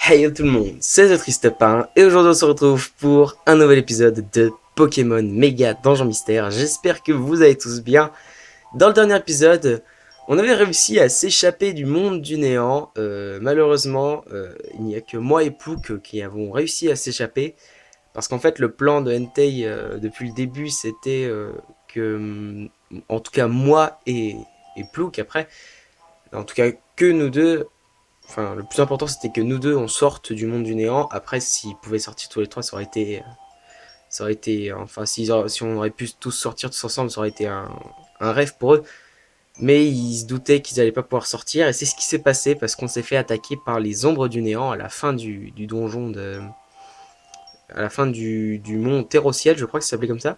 Hey tout le monde, c'est The Tristepin et aujourd'hui on se retrouve pour un nouvel épisode de Pokémon Méga Donjon Mystère. J'espère que vous allez tous bien. Dans le dernier épisode, on avait réussi à s'échapper du monde du néant. Malheureusement, il n'y a que moi et Plouk qui avons réussi à s'échapper. Parce qu'en fait, le plan de Entei depuis le début, c'était en tout cas moi et Plouk après, en tout cas que nous deux. Enfin, le plus important, c'était que nous deux, on sorte du monde du néant. Après, s'ils pouvaient sortir tous les trois, enfin, si on aurait pu tous sortir tous ensemble, ça aurait été un rêve pour eux. Mais ils se doutaient qu'ils allaient pas pouvoir sortir, et c'est ce qui s'est passé parce qu'on s'est fait attaquer par les ombres du néant à la fin du donjon à la fin du mont Terrociel, je crois que ça s'appelait comme ça.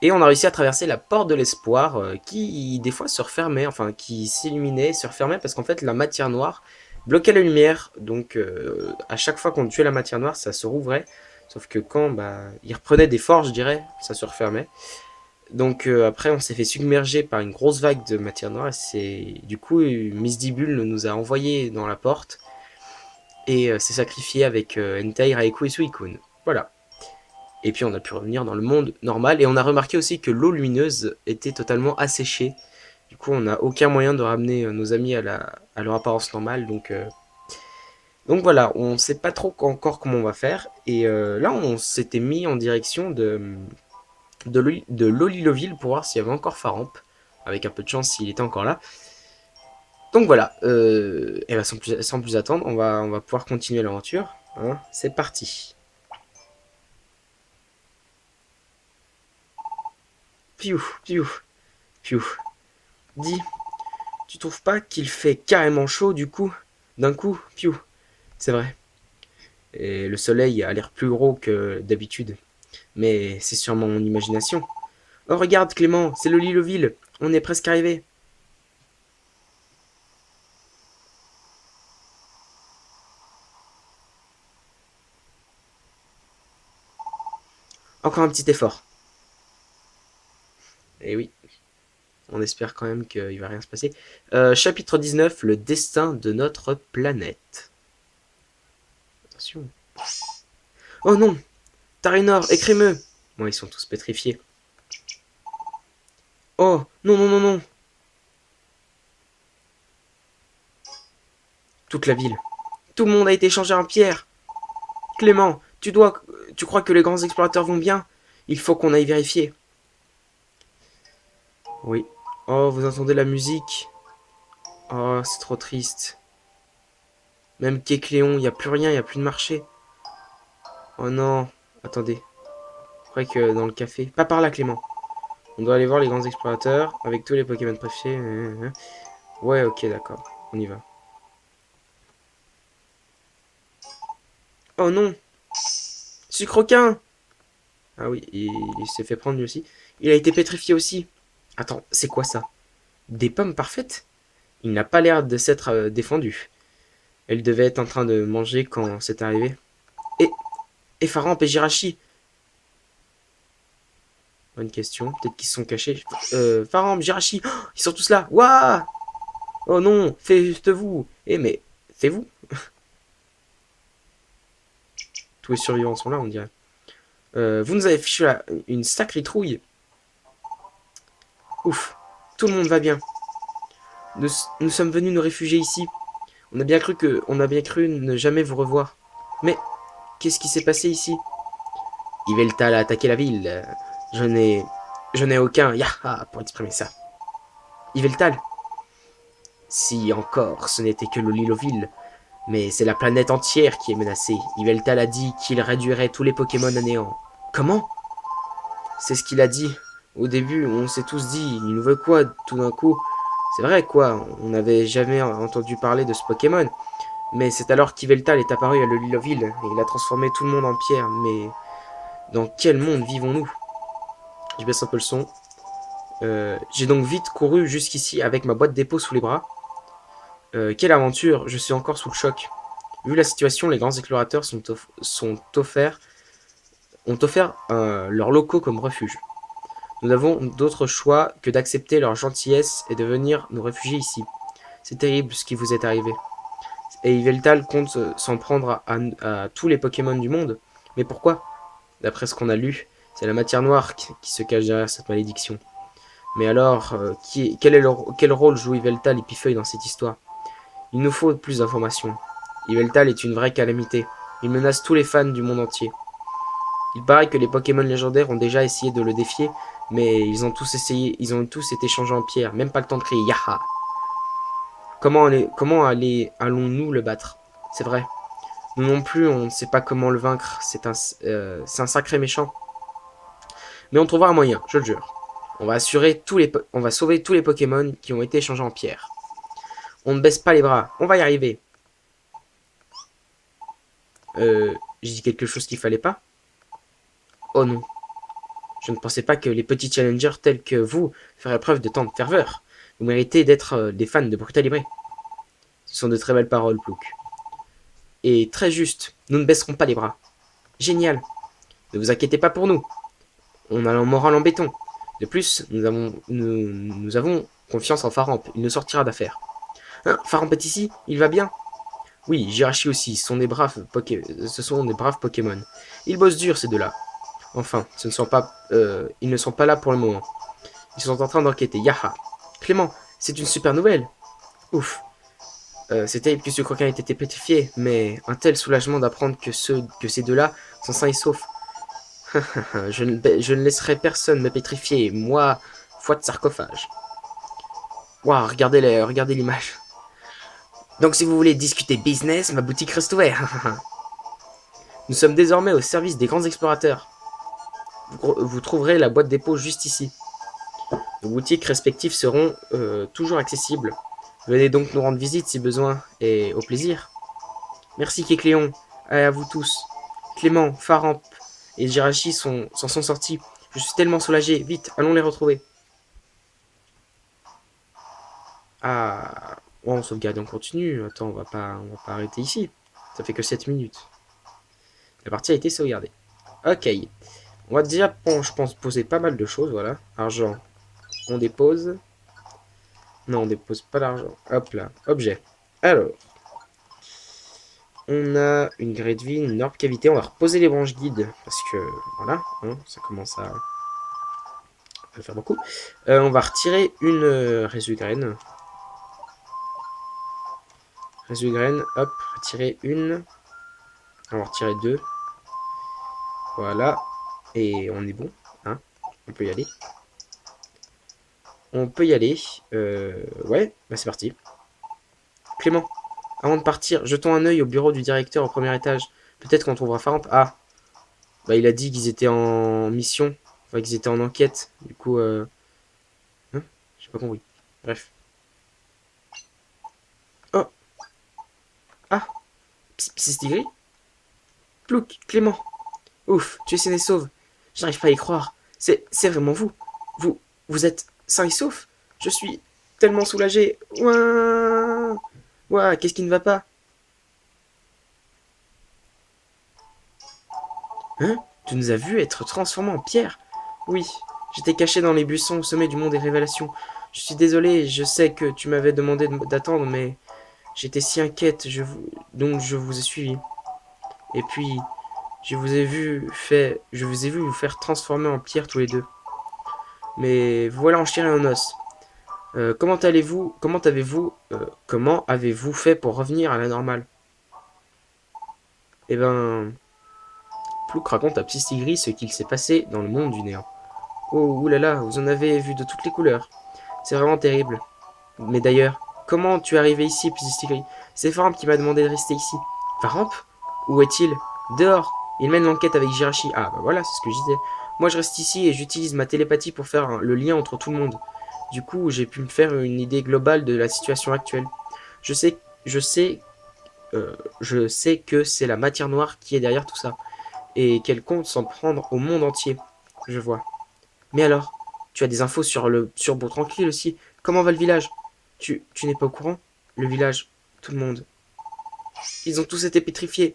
Et on a réussi à traverser la porte de l'espoir, qui des fois se refermait, enfin qui s'illuminait, se refermait parce qu'en fait la matière noire bloquait la lumière. Donc à chaque fois qu'on tuait la matière noire, ça se rouvrait. Sauf que quand il reprenait des forces, je dirais, ça se refermait. Donc après on s'est fait submerger par une grosse vague de matière noire. Et c'est du coup Miss Dibule nous a envoyé dans la porte et s'est sacrifié avec Entei, Raikou et Suicune. Voilà. Et puis on a pu revenir dans le monde normal. Et on a remarqué aussi que l'eau lumineuse était totalement asséchée. Du coup, on n'a aucun moyen de ramener nos amis à leur apparence normale. Donc voilà, on ne sait pas trop encore comment on va faire. Et là, on s'était mis en direction de Loliloville pour voir s'il y avait encore Faramp. Avec un peu de chance s'il était encore là. Donc voilà, et bah sans plus attendre, on va pouvoir continuer l'aventure. Hein. C'est parti. Piou, piou, piou. Dis, tu trouves pas qu'il fait carrément chaud du coup d'un coup, piou. C'est vrai. Et le soleil a l'air plus gros que d'habitude. Mais c'est sûrement mon imagination. Oh regarde Clément, c'est le Lilloville. On est presque arrivé. Encore un petit effort. Et oui, on espère quand même qu'il va rien se passer. Chapitre 19, le destin de notre planète. Attention. Oh non, Tarinor et Crémeux. Bon, ils sont tous pétrifiés. Oh, non, non, non, non. Toute la ville. Tout le monde a été changé en pierre. Clément, tu crois que les grands explorateurs vont bien? Il faut qu'on aille vérifier. Oui. Oh, vous entendez la musique? Oh, c'est trop triste. Même Kécléon, il n'y a plus rien, il n'y a plus de marché. Oh non. Attendez. Je crois que dans le café. Pas par là, Clément. On doit aller voir les grands explorateurs avec tous les Pokémon préférés. Ouais, ok, d'accord. On y va. Oh non. Sucroquin. Ah oui, il s'est fait prendre lui aussi. Il a été pétrifié aussi. Attends, c'est quoi ça? Des pommes parfaites? Il n'a pas l'air de s'être défendu. Elle devait être en train de manger quand c'est arrivé. Et, et Faramp et Jirachi? Bonne question. Peut-être qu'ils se sont cachés. Faramp, Jirachi, oh, ils sont tous là. Waouh. Oh non, faites-vous. Eh mais, faites-vous. Tous les survivants sont là, on dirait. Vous nous avez fichu une sacrée trouille. Ouf, tout le monde va bien. Nous sommes venus nous réfugier ici. On a bien cru ne jamais vous revoir. Mais qu'est-ce qui s'est passé ici? Yveltal a attaqué la ville. Je n'ai, je n'ai aucun yaha pour exprimer ça. Yveltal? Si encore, ce n'était que le Liloville. Mais c'est la planète entière qui est menacée. Yveltal a dit qu'il réduirait tous les Pokémon à néant. Comment? C'est ce qu'il a dit. Au début, on s'est tous dit, il nous veut quoi tout d'un coup? C'est vrai quoi, on n'avait jamais entendu parler de ce Pokémon. Mais c'est alors qu'Yveltal est apparu à Liloville et il a transformé tout le monde en pierre. Mais dans quel monde vivons-nous? Je baisse un peu le son. J'ai donc vite couru jusqu'ici avec ma boîte dépôt sous les bras. Quelle aventure, je suis encore sous le choc. Vu la situation, les grands explorateurs ont offert leurs locaux comme refuge. Nous n'avons d'autre choix que d'accepter leur gentillesse et de venir nous réfugier ici. C'est terrible ce qui vous est arrivé. Et Yveltal compte s'en prendre à tous les Pokémon du monde. Mais pourquoi? D'après ce qu'on a lu, c'est la matière noire qui se cache derrière cette malédiction. Mais alors, quel rôle joue Yveltal et Pifeuille dans cette histoire? Il nous faut plus d'informations. Yveltal est une vraie calamité. Il menace tous les fans du monde entier. Il paraît que les Pokémon légendaires ont déjà essayé de le défier, mais ils ont tous été changés en pierre, même pas le temps de crier Yaha. Allons-nous le battre? C'est vrai. Nous non plus, on ne sait pas comment le vaincre. C'est un sacré méchant. Mais on trouvera un moyen, je le jure. On va sauver tous les Pokémon qui ont été changés en pierre. On ne baisse pas les bras, on va y arriver. J'ai dit quelque chose qu'il fallait pas? Oh non. Je ne pensais pas que les petits challengers tels que vous feraient preuve de tant de ferveur. Vous méritez d'être des fans de Brutalibré. Ce sont de très belles paroles, Plouk. Et très juste, nous ne baisserons pas les bras. Génial. Ne vous inquiétez pas pour nous. On a un moral en béton. De plus, nous avons confiance en Faramp. Il nous sortira d'affaire. Hein, Faramp est ici? Il va bien? Oui, Jirachi aussi. Ce sont des braves Pokémon. Ils bossent dur, ces deux-là. Enfin, ils ne sont pas là pour le moment. Ils sont en train d'enquêter. Yaha. Clément, c'est une super nouvelle. Ouf. C'est terrible que ce coquin ait été pétrifié, mais un tel soulagement d'apprendre que ces deux-là sont sains et saufs. Je ne laisserai personne me pétrifier, moi, foi de sarcophage. Waouh, regardez l'image. Donc si vous voulez discuter business, ma boutique reste ouverte. Nous sommes désormais au service des grands explorateurs. Vous trouverez la boîte dépôt juste ici. Nos boutiques respectives seront toujours accessibles. Venez donc nous rendre visite si besoin, et au plaisir. Merci Kekléon, et à vous tous. Clément, Faramp et Jirachi s'en sont sortis. Je suis tellement soulagé. Vite, allons les retrouver. Ah, oh, on sauvegarde et on continue. Attends, on va pas arrêter ici. Ça fait que 7 minutes. La partie a été sauvegardée. Ok. On va déjà, bon, je pense, poser pas mal de choses. Voilà. Argent, on dépose. Non, on dépose pas l'argent. Hop là. Objet. Alors. On a une grille de vie, une orbe cavité. On va reposer les branches guides. Parce que, voilà. Hein, ça commence à faire beaucoup. On va retirer une résu-graine. Résu-graine. Hop. Retirer une. On va retirer deux. Voilà. Et on est bon. Hein, on peut y aller. On peut y aller. Ouais, bah c'est parti. Clément, avant de partir, jetons un œil au bureau du directeur au premier étage. Peut-être qu'on trouvera Faramp. Ah, bah il a dit qu'ils étaient en mission. Enfin, qu'ils étaient en enquête. Du coup, hein, j'ai pas compris. Bref. Oh, ah, Psystigris. Plouc, Clément. Ouf, tu es sain et sauve. J'arrive pas à y croire. C'est vraiment vous. Vous êtes sain et sauf. Je suis tellement soulagé. Ouah, ouah, qu'est-ce qui ne va pas? Hein? Tu nous as vus être transformés en pierre? Oui, j'étais caché dans les buissons au sommet du mont des révélations. Je suis désolé, je sais que tu m'avais demandé d'attendre, mais j'étais si inquiète, donc je vous ai suivi. Et puis, je vous ai vu vous faire transformer en pierre tous les deux. Mais voilà en chair et en os. Comment avez-vous fait pour revenir à la normale? Eh ben, Plouk raconte à Psystigris ce qu'il s'est passé dans le monde du néant. Oh, oulala, vous en avez vu de toutes les couleurs. C'est vraiment terrible. Mais d'ailleurs, comment tu es arrivé ici, Psystigris? C'est Faramp qui m'a demandé de rester ici. Faramp? Où est-il? Dehors. Il mène l'enquête avec Jirachi. Ah, bah voilà, c'est ce que je disais. Moi, je reste ici et j'utilise ma télépathie pour faire le lien entre tout le monde. Du coup, j'ai pu me faire une idée globale de la situation actuelle. Je sais, je sais, je sais que c'est la matière noire qui est derrière tout ça et qu'elle compte s'en prendre au monde entier. Je vois. Mais alors, tu as des infos sur Beau Tranquille aussi. Comment va le village? Tu n'es pas au courant? Le village, tout le monde. Ils ont tous été pétrifiés.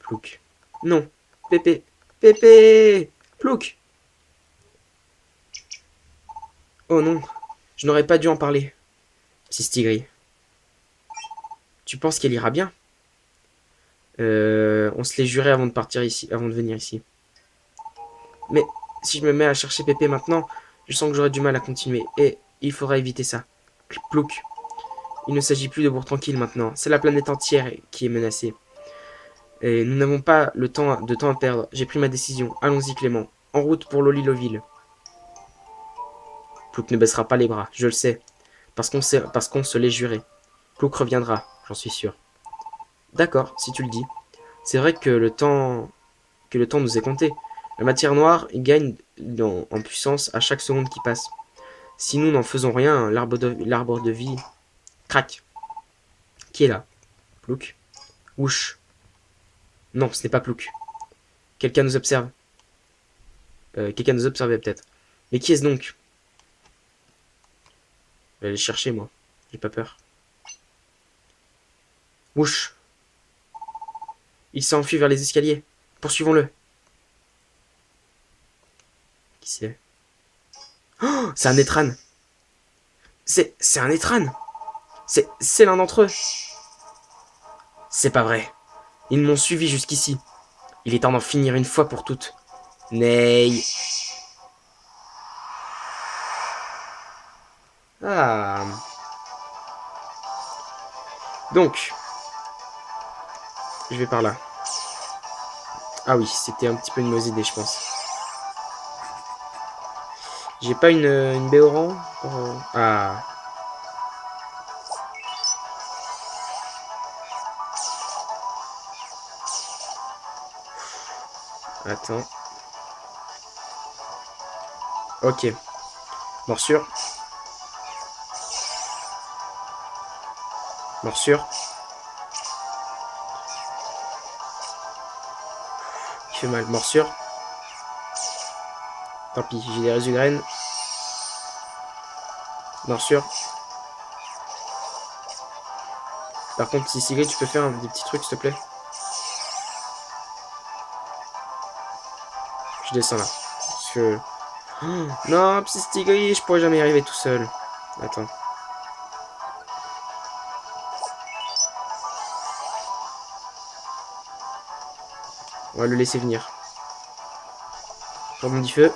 Plouc. Non. Pépé. Pépé. Plouc. Oh non. Je n'aurais pas dû en parler. Psystigris. Tu penses qu'elle ira bien? On se l'est juré avant de partir ici, avant de venir ici. Mais si je me mets à chercher Pépé maintenant, je sens que j'aurai du mal à continuer. Et il faudra éviter ça. Plouc. Il ne s'agit plus de bourg tranquille maintenant. C'est la planète entière qui est menacée. Et nous n'avons pas de temps à perdre. J'ai pris ma décision. Allons-y, Clément. En route pour Loli-Loville. Plouc ne baissera pas les bras, je le sais. Parce qu'on se l'est juré. Plouc reviendra, j'en suis sûr. D'accord, si tu le dis. C'est vrai que le temps nous est compté. La matière noire gagne en puissance à chaque seconde qui passe. Si nous n'en faisons rien, l'arbre de vie craque. Qui est là? Plouc. Ouch. Non, ce n'est pas Plouc. Quelqu'un nous observe. Quelqu'un nous observait peut-être. Mais qui est-ce donc? Je vais aller le chercher, moi. J'ai pas peur. Ouch. Il s'est enfui vers les escaliers. Poursuivons-le. Qui c'est? Oh, c'est un Netran. C'est un Netran. C'est l'un d'entre eux. C'est pas vrai. Ils m'ont suivi jusqu'ici. Il est temps d'en finir une fois pour toutes. Ney. Ah. Donc, je vais par là. Ah oui, c'était un petit peu une mauvaise idée, je pense. J'ai pas une Béoran Ah. Attends. Ok. Morsure. Morsure. Il fait mal. Morsure. Tant pis, j'ai des résugraines. Morsure. Par contre, si Sigrid, tu peux faire des petits trucs, s'il te plaît. Je descends là. Parce que... Oh, non, Psystigrid, je pourrais jamais y arriver tout seul. Attends. On va le laisser venir. Rebondis feu.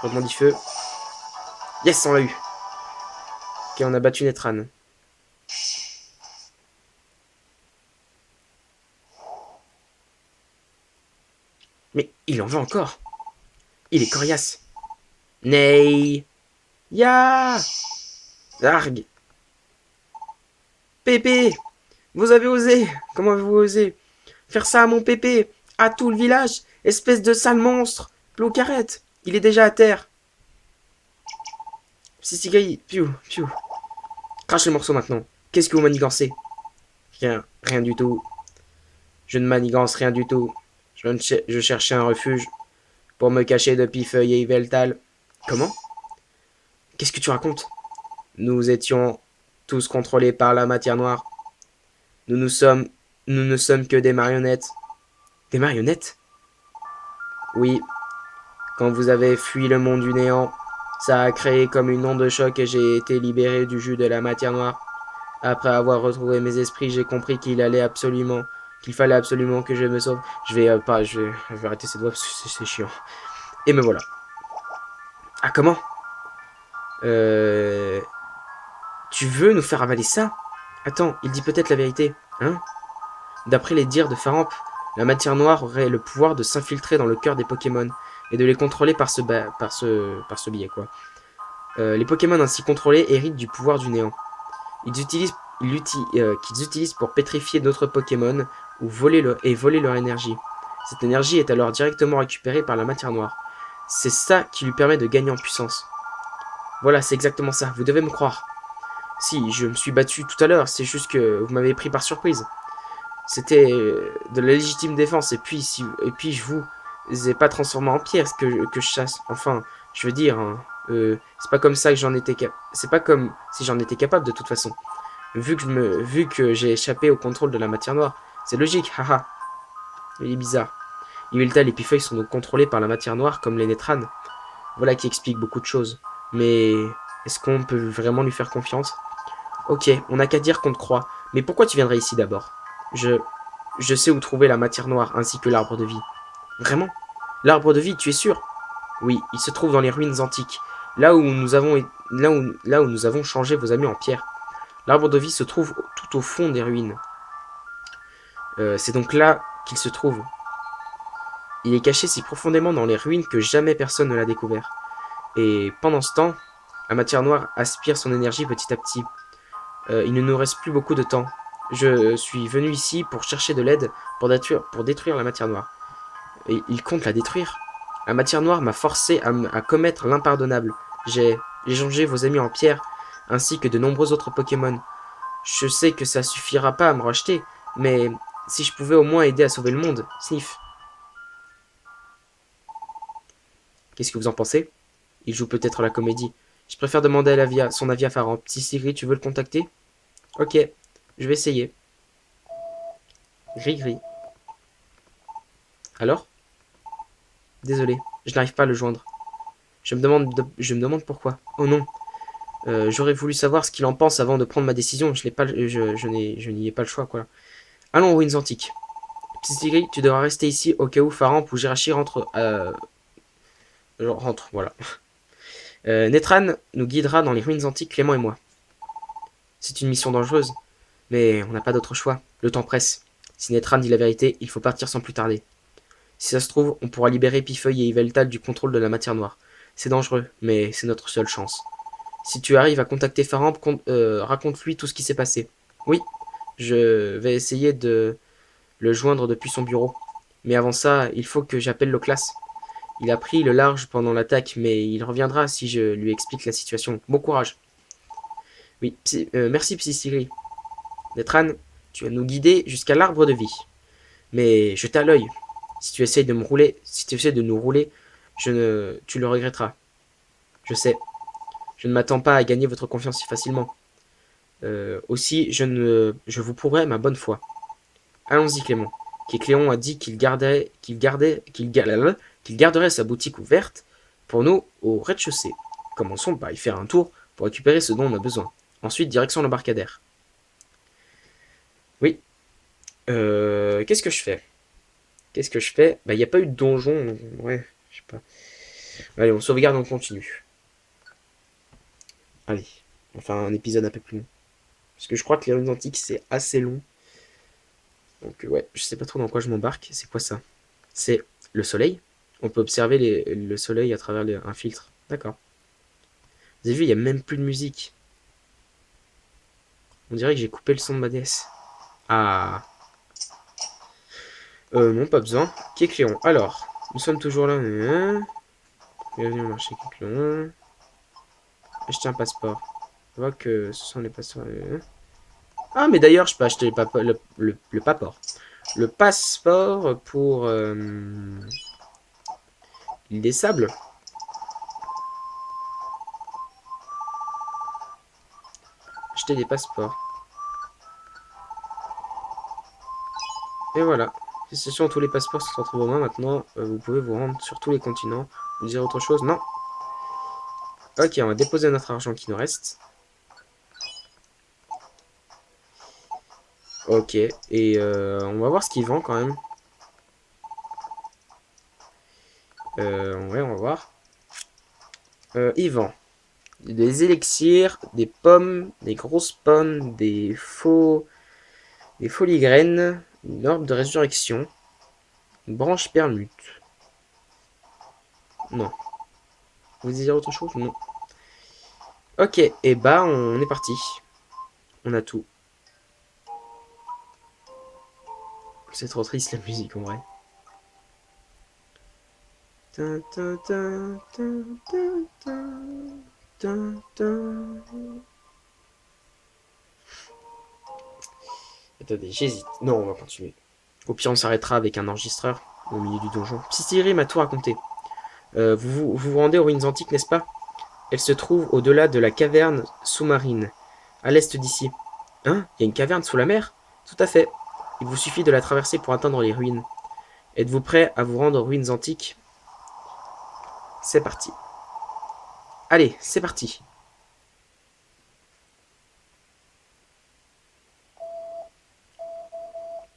Rebondis feu. Yes, on l'a eu. Ok, on a battu Netran. Mais il en veut encore. Il est coriace. Ney. Ya. Arg. Pépé. Vous avez osé. Comment avez-vous osé faire ça à mon Pépé? À tout le village. Espèce de sale monstre. Ploucarette. Il est déjà à terre. Psystigrid. Piou. Piou. Crache le morceau maintenant. Qu'est-ce que vous manigancez? Rien. Rien du tout. Je ne manigance rien du tout. Je cherchais un refuge pour me cacher de Pifeuille et Yveltal. Comment? Qu'est-ce que tu racontes? Nous étions tous contrôlés par la matière noire. Nous ne sommes que des marionnettes. Des marionnettes? Oui. Quand vous avez fui le monde du néant, ça a créé comme une onde de choc et j'ai été libéré du jus de la matière noire. Après avoir retrouvé mes esprits, j'ai compris qu'il fallait absolument que je me sauve. Je vais arrêter cette voix parce que c'est chiant. Et me voilà. Ah, comment? Tu veux nous faire avaler ça? Attends, il dit peut-être la vérité, hein? D'après les dires de Faramp, la matière noire aurait le pouvoir de s'infiltrer dans le cœur des Pokémon et de les contrôler par ce biais, quoi. Les Pokémon ainsi contrôlés héritent du pouvoir du néant. Qu'ils utilisent pour pétrifier d'autres Pokémon ou voler leur énergie. Cette énergie est alors directement récupérée par la matière noire. C'est ça qui lui permet de gagner en puissance. Voilà, c'est exactement ça, vous devez me croire. Si, je me suis battu tout à l'heure, c'est juste que vous m'avez pris par surprise. C'était de la légitime défense, et puis je vous ai pas transformé en pierre que je chasse. Enfin, je veux dire, hein, c'est pas comme ça que c'est pas comme si j'en étais capable de toute façon. Vu que j'ai échappé au contrôle de la matière noire, c'est logique, haha. Il est bizarre. Yveltal et Pifeuille sont donc contrôlés par la matière noire comme les Netran. Voilà qui explique beaucoup de choses. Mais est-ce qu'on peut vraiment lui faire confiance? Ok, on n'a qu'à dire qu'on te croit. Mais pourquoi tu viendrais ici d'abord? Je... Je sais où trouver la matière noire ainsi que l'arbre de vie. Vraiment? L'arbre de vie, tu es sûr? Oui, il se trouve dans les ruines antiques, là où nous avons changé vos amis en pierre. L'arbre de vie se trouve tout au fond des ruines. C'est donc là qu'il se trouve. Il est caché si profondément dans les ruines que jamais personne ne l'a découvert. Et pendant ce temps, la matière noire aspire son énergie petit à petit. Il ne nous reste plus beaucoup de temps. Je suis venu ici pour chercher de l'aide pour détruire la matière noire. Et il compte la détruire. La matière noire m'a forcé à commettre l'impardonnable. J'ai échangé vos amis en pierre, ainsi que de nombreux autres Pokémon. Je sais que ça suffira pas à me racheter, mais si je pouvais au moins aider à sauver le monde, Sniff. Qu'est-ce que vous en pensez? Il joue peut-être la comédie. Je préfère demander son avis à Farhan. Petit Siri, tu veux le contacter? Ok, je vais essayer. Gris gris. Alors? Désolé, je n'arrive pas à le joindre. Je me demande pourquoi. Oh non, j'aurais voulu savoir ce qu'il en pense avant de prendre ma décision. Je n'y ai pas le choix, quoi. Allons aux ruines antiques. Petit Siri, tu devras rester ici au cas où Farhan ou Jirachi rentre, voilà. Netran nous guidera dans les ruines antiques, Clément et moi. C'est une mission dangereuse, mais on n'a pas d'autre choix. Le temps presse. Si Netran dit la vérité, il faut partir sans plus tarder. Si ça se trouve, on pourra libérer Pifeuille et Yveltal du contrôle de la matière noire. C'est dangereux, mais c'est notre seule chance. Si tu arrives à contacter Farhan, raconte-lui tout ce qui s'est passé. Oui, je vais essayer de le joindre depuis son bureau. Mais avant ça, il faut que j'appelle le classe. Il a pris le large pendant l'attaque, mais il reviendra si je lui explique la situation. Bon courage. Oui, merci Psy-Siri. Netran, tu vas nous guider jusqu'à l'arbre de vie. Mais je t'ai à l'œil. Si tu essaies de nous rouler, tu le regretteras. Je sais. Je ne m'attends pas à gagner votre confiance si facilement. Aussi, je vous prouverai ma bonne foi. Allons-y, Clément. Cléon a dit qu'il garderait sa boutique ouverte pour nous au rez-de-chaussée. Commençons par y faire un tour pour récupérer ce dont on a besoin. Ensuite, direction l'embarcadère. Oui. Qu'est-ce que je fais? Bah, il n'y a pas eu de donjon. Ouais, je sais pas. Allez, on sauvegarde, on continue. Allez, enfin un épisode un peu plus long. Parce que je crois que les ruines antiques, c'est assez long. Donc ouais, je sais pas trop dans quoi je m'embarque. C'est quoi ça? C'est le soleil. On peut observer le soleil à travers un filtre. D'accord. Vous avez vu, il n'y a même plus de musique. On dirait que j'ai coupé le son de ma DS. Ah. Non, pas besoin. Kécléon. Alors, nous sommes toujours là. Bienvenue au marché Kécléon. Acheter un passeport. On voit que ce sont les passeports. Ah, mais d'ailleurs, je peux acheter le passeport. Le passeport pour l'île des Sables. Acheter des passeports. Et voilà. Félicitations, tous les passeports sont entre vos mains maintenant. Vous pouvez vous rendre sur tous les continents. Vous dire autre chose? Non. Ok, on va déposer notre argent qui nous reste. Ok, et on va voir ce qu'il vend quand même. Ouais, on va voir. Il vend des élixirs, des pommes, des grosses pommes, des foligraines, une orbe de résurrection, une branche permute. Non. Vous désirez autre chose? Non. Ok, et bah on est parti. On a tout. C'est trop triste la musique en vrai. Attendez, j'hésite. Non, on va continuer. Au pire, on s'arrêtera avec un enregistreur au milieu du donjon. Psy m'a tout raconté. Vous rendez aux ruines antiques, n'est-ce pas? Elle se trouve au-delà de la caverne sous-marine, à l'est d'ici. Hein? Il y a une caverne sous la mer? Tout à fait. Il vous suffit de la traverser pour atteindre les ruines. Êtes-vous prêt à vous rendre aux ruines antiques? C'est parti. Allez, c'est parti.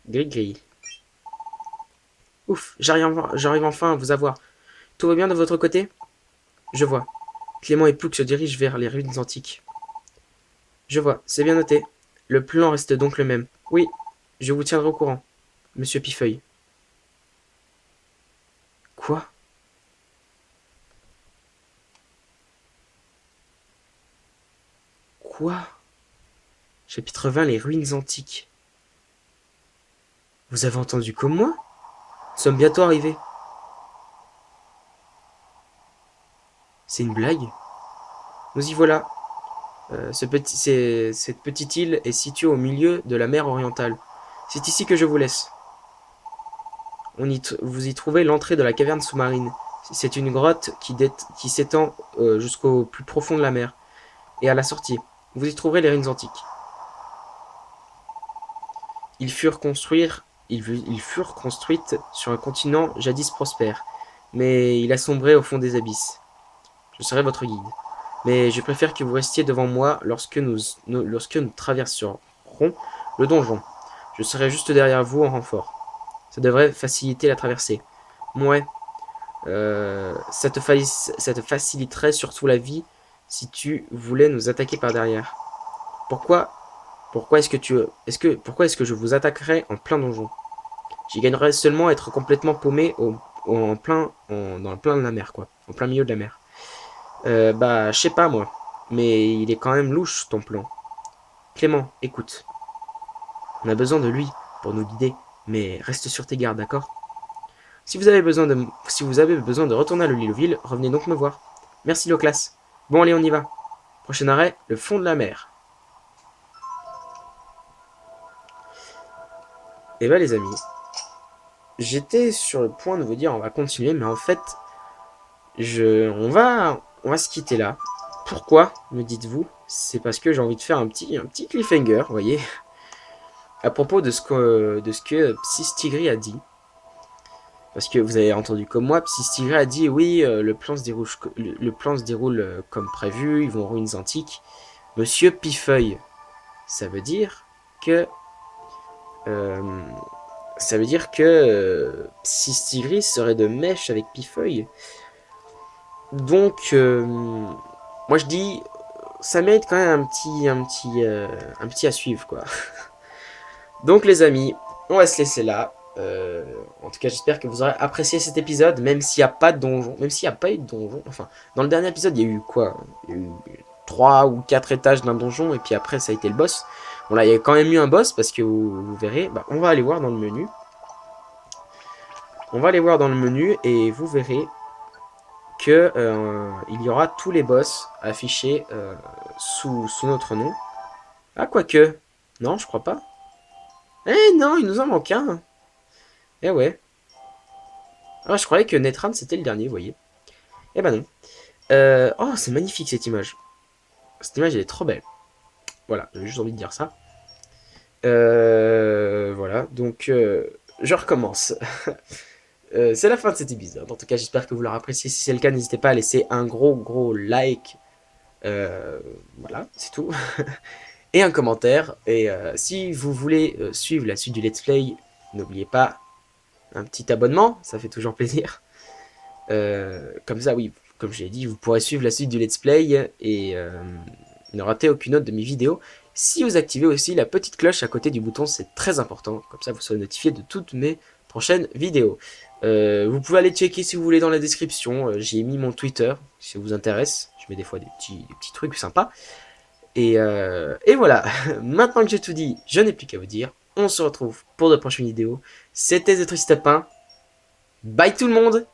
Gris-gris. Ouf, j'arrive enfin à vous avoir. Tout va bien de votre côté? Je vois. Clément et Plouc se dirigent vers les ruines antiques. Je vois, c'est bien noté. Le plan reste donc le même. Oui, je vous tiendrai au courant, monsieur Pifeuille. Quoi? Quoi? Chapitre 20, les ruines antiques. Vous avez entendu comme moi? Nous sommes bientôt arrivés. C'est une blague? Nous y voilà. Cette petite île est située au milieu de la mer orientale. C'est ici que je vous laisse. Vous y trouvez l'entrée de la caverne sous-marine. C'est une grotte qui s'étend jusqu'au plus profond de la mer. Et à la sortie, vous y trouverez les ruines antiques. Ils furent construites sur un continent jadis prospère, mais il a sombré au fond des abysses. Je serai votre guide. Mais je préfère que vous restiez devant moi lorsque nous traverserons le donjon. Je serai juste derrière vous en renfort. Ça devrait faciliter la traversée. Ouais, ça te faciliterait surtout la vie si tu voulais nous attaquer par derrière. Pourquoi pourquoi est-ce que je vous attaquerais en plein donjon? J'y gagnerais seulement à être complètement paumé dans le plein de la mer, quoi. En plein milieu de la mer. Bah, je sais pas, moi. Mais il est quand même louche, ton plan. Clément, écoute. On a besoin de lui pour nous guider. Mais reste sur tes gardes, d'accord? Si vous avez besoin de retourner à l'île, revenez donc me voir. Merci, Loclas. Bon, allez, on y va. Prochain arrêt, le fond de la mer. Et bah, les amis, j'étais sur le point de vous dire on va continuer, mais en fait, on va se quitter là. Pourquoi, me dites-vous? C'est parce que j'ai envie de faire un petit cliffhanger, vous voyez, à propos de ce que Psystigri a dit. Parce que vous avez entendu comme moi, Psystigri a dit oui, le plan se déroule comme prévu, ils vont aux ruines antiques. Monsieur Pifeuille, ça veut dire que euh, Psystigri serait de mèche avec Pifeuille. Donc, moi je dis, ça mérite quand même un petit à suivre, quoi. Donc les amis, on va se laisser là. En tout cas, j'espère que vous aurez apprécié cet épisode, même s'il n'y a pas de donjon, même s'il n'y a pas eu de donjon. Enfin, dans le dernier épisode, il y a eu quoi? Il y a eu 3 ou 4 étages d'un donjon, et puis après, ça a été le boss. Bon là, il y a quand même eu un boss, parce que vous verrez, bah, on va aller voir dans le menu. On va aller voir dans le menu, et vous verrez que il y aura tous les boss affichés sous notre nom. Ah, quoique. Non, je crois pas. Eh non, il nous en manque un. Eh ouais. Ah, je croyais que Netran c'était le dernier, vous voyez. Eh ben non. Oh, c'est magnifique cette image. Cette image, elle est trop belle. Voilà, j'ai juste envie de dire ça. Voilà, donc je recommence. C'est la fin de cet épisode. En tout cas, j'espère que vous l'aurez apprécié. Si c'est le cas, n'hésitez pas à laisser un gros like. Voilà, c'est tout. Et un commentaire. Et si vous voulez suivre la suite du let's play, n'oubliez pas un petit abonnement, ça fait toujours plaisir. Comme ça, oui, comme je l'ai dit, vous pourrez suivre la suite du let's play et ne rater aucune autre de mes vidéos. Si vous activez aussi la petite cloche à côté du bouton, c'est très important. Comme ça, vous serez notifié de toutes mes prochaines vidéos. Vous pouvez aller checker si vous voulez dans la description. J'y ai mis mon Twitter, si ça vous intéresse. Je mets des fois des petits trucs sympas. Et voilà, maintenant que j'ai tout dit, je n'ai plus qu'à vous dire. On se retrouve pour de prochaines vidéos. C'était The Tristapin. Bye tout le monde!